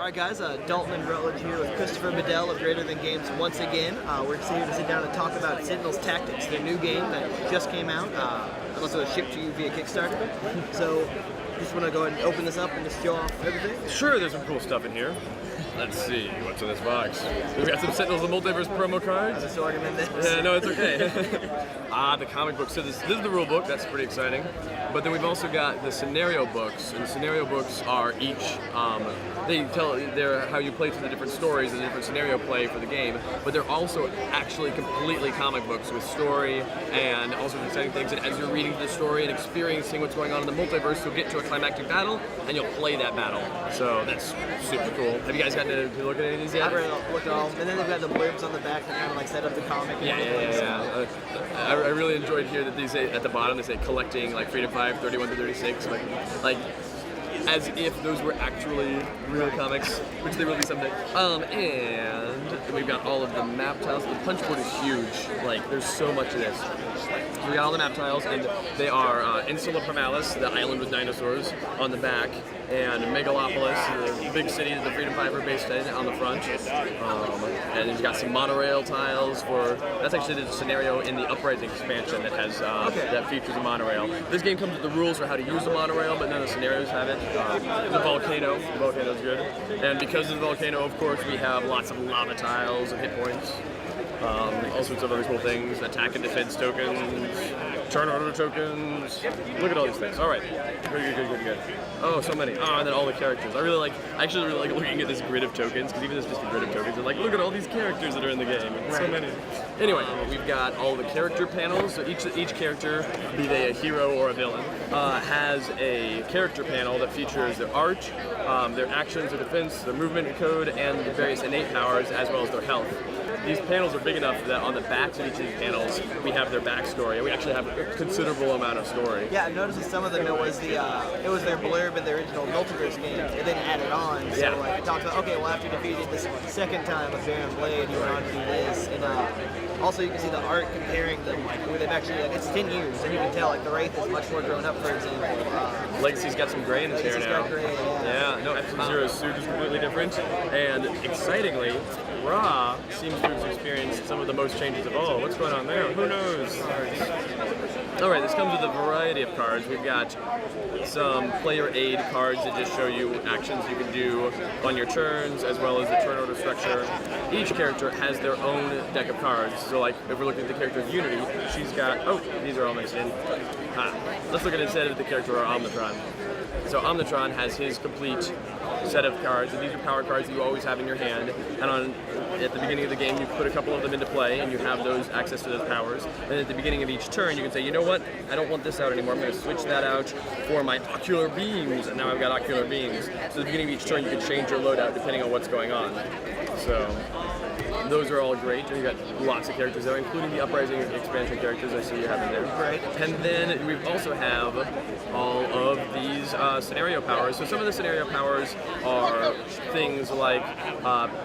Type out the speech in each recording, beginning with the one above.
Alright guys, Dalton and Rutledge here with Christopher Badell of Greater Than Games once again. We're here to sit down and talk about Sentinel Tactics, their new game that just came out, unless it was shipped to you via Kickstarter. So, just want to go ahead and open this up and just show off everything? Sure, there's some cool stuff in here. Let's see, what's in this box? We've got some Sentinels and Multiverse promo cards. Just organize this. Yeah, no, it's okay. The comic book. So this is the rule book, that's pretty exciting. But then we've also got the scenario books, and the scenario books are each, they're how you play through the different stories and the different scenario play for the game, but they're also actually completely comic books with story and all sorts of exciting things, and as you're reading the story and experiencing what's going on in the multiverse, you'll get to a climactic battle, and you'll play that battle. So that's super cool. Have you guys gotten to look at any of these yet? I've already looked at all, and then they've got the blurbs on the back that kind of like set up the comic. Yeah. I really enjoyed here that these say, at the bottom, they say collecting like Freedom 5, 31 to 36, like as if those were actually real comics, which they will be someday. And we've got all of the map tiles. The punch board is huge. Like, there's so much of this. So we got all the map tiles, and they are Insula Primalis, the island with dinosaurs, on the back, and Megalopolis, the big city that the Freedom 5 are based in, on the front. And you've got some monorail tiles for, that's actually the scenario in the Uprising expansion that has, that features a monorail. This game comes with the rules for how to use the monorail, but none of the scenarios have it. The volcano. The volcano's good. And because of the volcano, of course, we have lots of lava tiles and hit points. All sorts of other cool things. Attack and defense tokens. Turn order tokens. Look at all these things. Alright. Good. Oh, so many. Oh, and then all the characters. I actually really like looking at this grid of tokens, because even if it's just a grid of tokens, I'm like, look at all these characters that are in the game. So many. Anyway, we've got all the character panels. So each character, be they a hero or a villain, has a character panel that features their art, their actions, their defense, their movement code, and the various innate powers, as well as their health. These panels are big enough that on the backs of each of these panels, we have their backstory, and we actually have a considerable amount of story. Yeah, I noticed with some of them it was their blurb in the original multiverse games, and then added on. So like it talks about, okay, well after you defeated this second time with Baron Blade, you went on to do this, and also you can see the art comparing them, like where they've actually, like it's 10 years, and you can tell like the Wraith is much more grown up, for example. Legacy's got some gray in his hair now. Yeah, no, F-Zero's suit is completely different, and excitingly, Ra seems to have experienced some of the most changes of all. What's going on there? Who knows? Alright, this comes with a variety of cards. We've got some player aid cards that just show you actions you can do on your turns, as well as the turn order structure. Each character has their own deck of cards. So like, if we're looking at the character of Unity, she's got, oh, these are all mixed in. Let's look at it instead of the character of Omnitron. So Omnitron has his complete set of cards, and these are power cards that you always have in your hand, and at the beginning of the game you put a couple of them into play and you have those access to those powers, and at the beginning of each turn you can say, you know what, I don't want this out anymore, I'm going to switch that out for my ocular beams, and now I've got ocular beams. So at the beginning of each turn you can change your loadout depending on what's going on. So those are all great, and you've got lots of characters there, including the Uprising expansion characters I see you have in there. Right. And then we also have all of these scenario powers. So some of the scenario powers are things like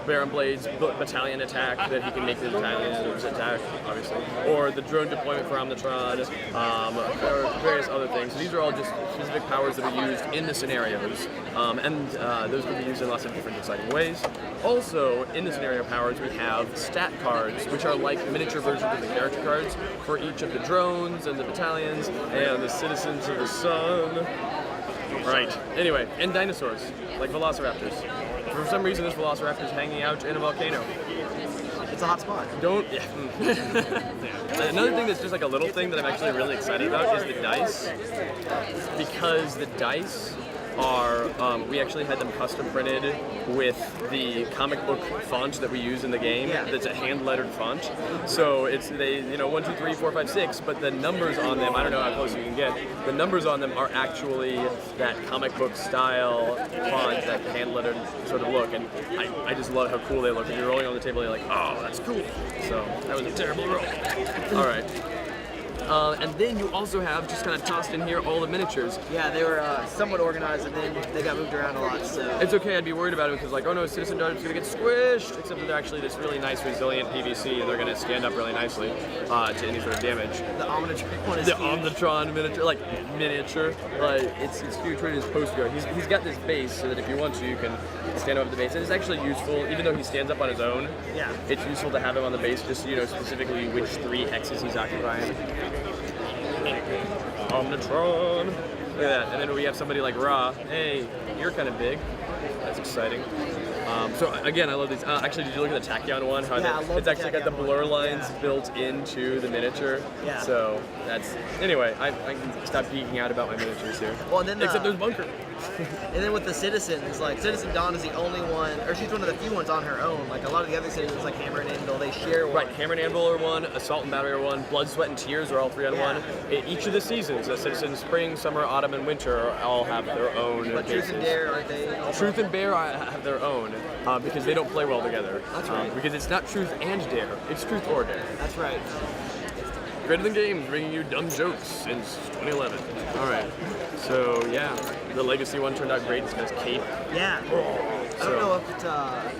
Baron Blade's battalion attack, that he can make the battalions attack, obviously, or the drone deployment for Omnitron, or various other things. So these are all just specific powers that are used in the scenarios, and those can be used in lots of different exciting ways. Also, in the scenario powers, we have stat cards, which are like miniature versions of the character cards for each of the drones and the battalions and the citizens of the sun. Right. Anyway, and dinosaurs, like velociraptors. For some reason, this velociraptor is hanging out in a volcano. It's a hot spot. Don't. Yeah. Another thing that's just like a little thing that I'm actually really excited about is the dice, because the dice are, we actually had them custom printed with the comic book font that we use in the game. That's a hand-lettered font. So it's, 1, 2, 3, 4, 5, 6, but the numbers on them, I don't know how close you can get, the numbers on them are actually that comic book style font, that hand-lettered sort of look, and I just love how cool they look. When you're rolling on the table, you're like, oh, that's cool. So that was a terrible roll. All right. And then you also have, just kind of tossed in here, all the miniatures. Yeah, they were somewhat organized, and then they got moved around a lot, so... It's okay, I'd be worried about it, because like, oh no, Citizen Dart's gonna get squished, except that they're actually this really nice, resilient PVC, and they're gonna stand up really nicely to any sort of damage. The Omnitron one is huge. Omnitron miniature, miniature. It's huge, right, his poster. He's got this base, so that if you want to, you can stand him up at the base. And it's actually useful, even though he stands up on his own. Yeah. It's useful to have him on the base, just so you know specifically which 3 hexes he's occupying. Omnitron. Look at that. And then we have somebody like Ra. Hey, you're kind of big. That's exciting. So again, I love these. Actually, did you look at the Tachyon one? How it's actually got the blur lines built into the miniature. Yeah. So that's anyway. I can stop geeking out about my miniatures here. Well, and then except there's Bunker. And then with the citizens, like Citizen Dawn is the only one, or she's one of the few ones on her own. Like a lot of the other citizens, like Hammer and Anvil, they share one. Right, Hammer and Anvil are one, Assault and Battery are one, Blood, Sweat, and Tears are all 3 on one. Each of the seasons, Citizen Spring, Summer, Autumn, and Winter all have their own. But Truth and Dare, are they? Truth and Bear have their own because they don't play well together. That's right. Because it's not Truth and Dare, it's Truth or Dare. That's right. Greater Than Games, bringing you dumb jokes since 2011. All right, so yeah, the Legacy one turned out great. It's got his cape. Yeah. I don't know if it's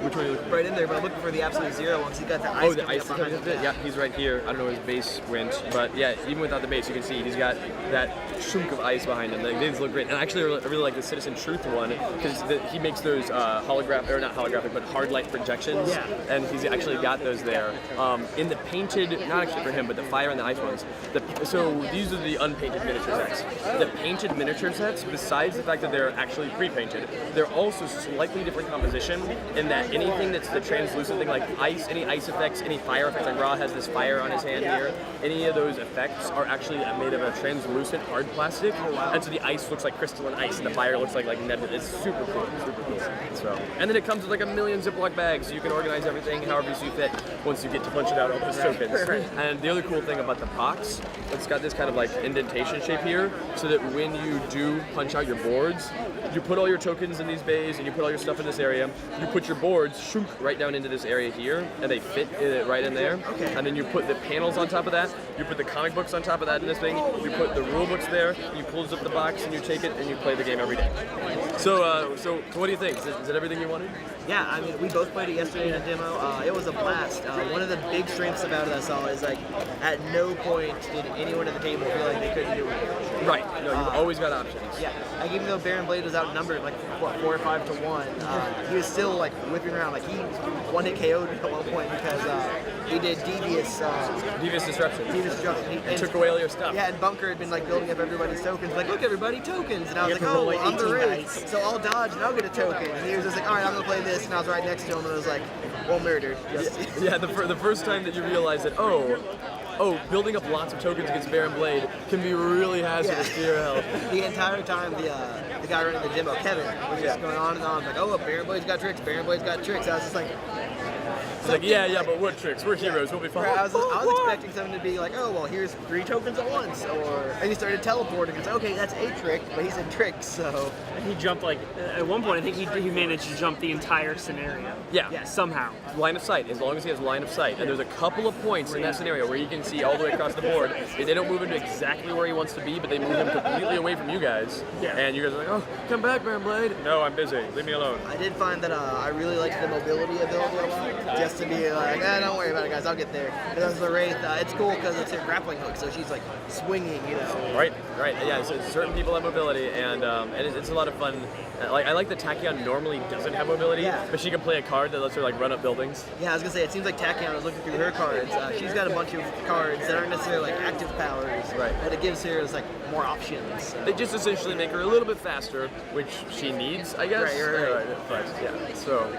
which one are you looking right in there, but I'm looking for the Absolute Zero one. He got the ice. Oh, the ice behind it. Yeah, he's right here. I don't know where his base went, but yeah, even without the base, you can see he's got that chunk of ice behind him. These look great. And actually, I really like the Citizen Truth one because he makes those holographic, or not holographic, but hard light projections. Yeah. And he's actually got those there. In the painted, not actually for him, but the fire and the ice ones. So these are the unpainted miniature sets. The painted miniature sets, besides the fact that they're actually pre-painted, they're also slightly different composition in that anything that's the translucent thing like ice, any ice effects, any fire effects, like Ra has this fire on his hand here, any of those effects are actually made of a translucent hard plastic, and so the ice looks like crystalline ice and the fire looks like nebula. It's super cool, super cool. So, and then it comes with like a million Ziploc bags, so you can organize everything however you see fit once you get to punch it out all those tokens. And the other cool thing about the box, it's got this kind of like indentation shape here, so that when you do punch out your boards, you put all your tokens in these bays and you put all your stuff in this area. You put your boards right down into this area here, and they fit right in there. Okay. And then you put the panels on top of that. You put the comic books on top of that in this thing. You put the rule books there. You pull up the box and you take it and you play the game every day. So, so what do you think? Is it everything you wanted? Yeah, I mean, we both played it yesterday in a demo. It was a blast. One of the big strengths about it I saw is like, at no point did anyone at the table feel like they couldn't do it. Right. No, you've always got options. Yeah. Like even though Baron Blade was outnumbered like what 4 or 5 to 1, he was still like whipping around. Like he one-hit KO'd at one point because he did devious disruption. Devious disruption. He took away all your stuff. Yeah, and Bunker had been like building up everybody's tokens. Like, look, everybody, tokens. And I was like, oh, well, I'm the race, so I'll dodge and I'll get a token. And he was just like, all right, I'm gonna play this. And I was right next to him, and I was like, well, murdered. Yeah, the first time that you realize that, oh, building up lots of tokens against Baron Blade can be really hazardous to your health. The entire time, the guy running the demo, Kevin, was just going on and on, like, oh, Baron Blade's got tricks, Baron Blade's got tricks. I was just like, it's like, yeah, but what tricks? We're heroes, we'll be fine. I was expecting something to be like, oh, well, here's 3 tokens at once, and he started teleporting. It's like, okay, that's a trick, but he said tricks, so. And he jumped, like, at one point, I think he managed to jump the entire scenario. Yeah. Somehow. Line of sight, as long as he has line of sight. And there's a couple of points in that scenario where you can see all the way across the board. They don't move him to exactly where he wants to be, but they move him completely away from you guys. Yeah. And you guys are like, oh, come back, Baron Blade. No, I'm busy. Leave me alone. I did find that I really liked the mobility ability a lot. Just to be like, don't worry about it, guys. I'll get there. And as the Wraith, it's cool because it's a grappling hook, so she's like swinging, you know. Right. Yeah, so certain people have mobility, and it's a lot of fun. Like I like that Tachyon normally doesn't have mobility, but she can play a card that lets her like run up buildings. Yeah, I was gonna say it seems like Tachyon, I was looking through her cards. She's got a bunch of cards that aren't necessarily like active powers, but it gives her like more options. So. They just essentially make her a little bit faster, which she needs, I guess. Right. But yeah, so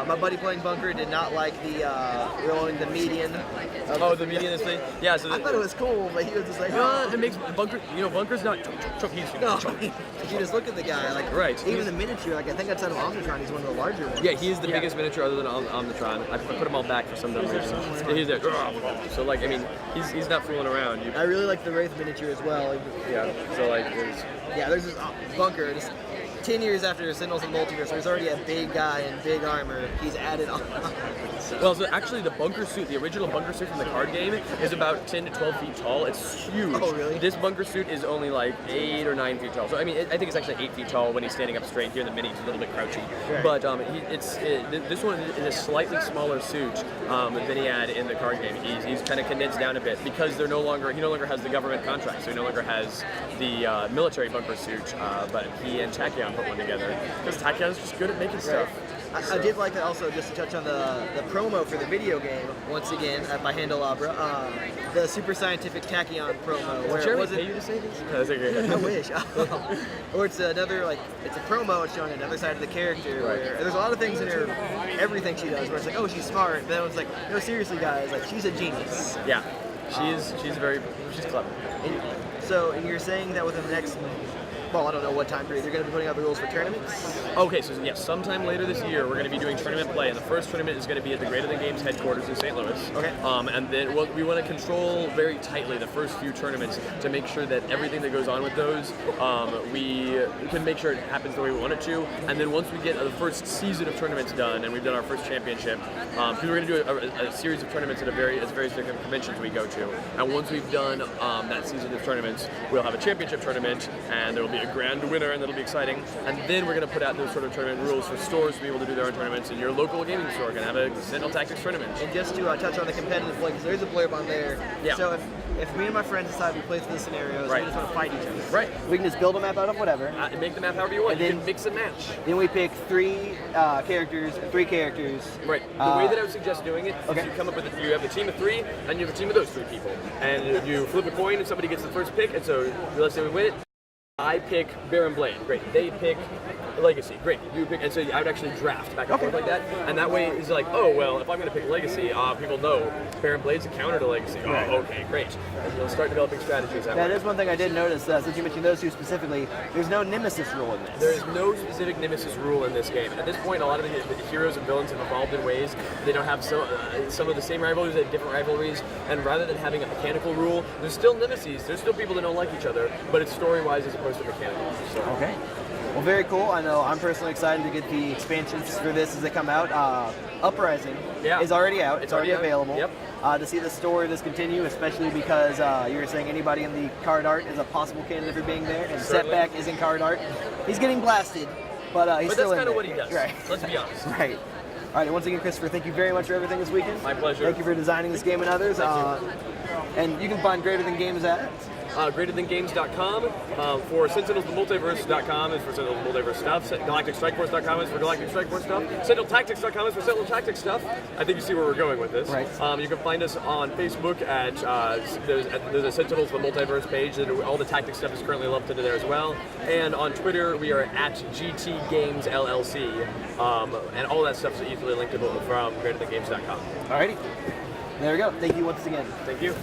my buddy playing Bunker did not like the rolling the median. The median is thing. Yeah, so I thought it was cool, but he was just like, it makes Bunker. You know, Bunker's not. You just look at the guy, like, even the miniature, like, I think outside of Omnitron, he's one of the larger ones. Yeah, he is the biggest miniature other than Omnitron. I put them all back for some reason. He's there. So, like, I mean, he's not fooling around. I really like the Wraith miniature as well. Yeah, so, like, there's this Bunker, just 10 years after Sentinels and Multiverse, there's already a big guy in big armor. He's added on. Well, so actually the bunker suit, the original bunker suit from the card game, is about 10 to 12 feet tall. It's huge. Oh, really? This bunker suit is only like 8 or 9 feet tall. So, I mean, I think it's actually 8 feet tall when he's standing up straight. Here in the mini, he's a little bit crouchy. Right. But this one is a slightly smaller suit than he had in the card game. He's kind of condensed down a bit because he no longer has the government contract, so he no longer has the military bunker suit. But he and Tachyon put one together because Tachyon's just good at making stuff. I did like that also, just to touch on the promo for the video game, once again, by Handelabra, the Super Scientific Tachyon promo. Where Jeremy, it wasn't, pay you to say this? No, that's okay. I wish. Or it's another, like, it's a promo, it's showing another side of the character, where there's a lot of things in her, everything she does, where it's like, oh, she's smart, but then it's like, no, seriously, guys, like, she's a genius. Yeah, she's clever. So you're saying that within the next, well, I don't know what time period, they're going to be putting out the rules for tournaments? Okay, so yes, sometime later this year, we're going to be doing tournament play, and the first tournament is going to be at the Greater Than Games headquarters in St. Louis. Okay. And then we want to control very tightly the first few tournaments to make sure that everything that goes on with those, we can make sure it happens the way we want it to. And then once we get the first season of tournaments done, and we've done our first championship, because we're going to do a series of tournaments at various different conventions we go to. And once we've done that season of tournaments, we'll have a championship tournament, and there will be a grand winner, and that'll be exciting. And then we're going to put out those sort of tournament rules for stores to be able to do their own tournaments. And your local gaming store can have a Sentinel Tactics tournament. And just to touch on the competitive play, because there's a blurb on there. Yeah. So if me and my friends decide we play through the scenarios, we just want to fight each other. Right. We can just build a map out of whatever. Make the map however you want. And You then- can mix and match. Then we pick three characters. Right. The way that I would suggest doing it is you come up with you have a team of 3, and you have a team of those 3 people. And you flip a coin, and somebody gets the first pick, and so let's say we win it. I pick Baron Blade. Great. They pick Legacy. Great. You pick, and so I would actually draft back and forth like that. And that way it's like, oh well, if I'm going to pick Legacy, people know Baron Blade's a counter to Legacy. Oh, okay, great. And you'll start developing strategies that way. That is one thing I did notice, since you mentioned those two specifically, there's no nemesis rule in this. There is no specific nemesis rule in this game. At this point, a lot of the heroes and villains have evolved in ways they don't have some of the same rivalries, they have different rivalries, and rather than having a mechanical rule, there's still nemesis. There's still people that don't like each other, but it's story-wise as opposed to mechanical. So. Okay. Well, very cool. I know I'm personally excited to get the expansions for this as they come out. Uprising is already out. It's already available. Yep. To see the story of this continue, especially because you were saying anybody in the card art is a possible candidate for being there, and Certainly. Setback is in card art. He's getting blasted, but he's still in there. But that's kind of what he does. Right. Let's be honest. Right. All right, and once again, Christopher, thank you very much for everything this weekend. My pleasure. Thank you for designing this game and others. And you can find Greater Than Games at GreaterThanGames.com. For Sentinels, the multiverse.com is for Sentinel Multiverse stuff. GalacticStrikeForce.com is for Galactic Strike Force stuff. SentinelTactics.com is for Sentinel Tactics stuff. I think you see where we're going with this. Right. You can find us on Facebook at there's a Sentinels, the Multiverse page. All the tactics stuff is currently lumped into there as well. And on Twitter, we are at GT Games LLC. And all that stuff is easily linkable from GreaterThanGames.com. Alrighty. There we go. Thank you once again. Thank you.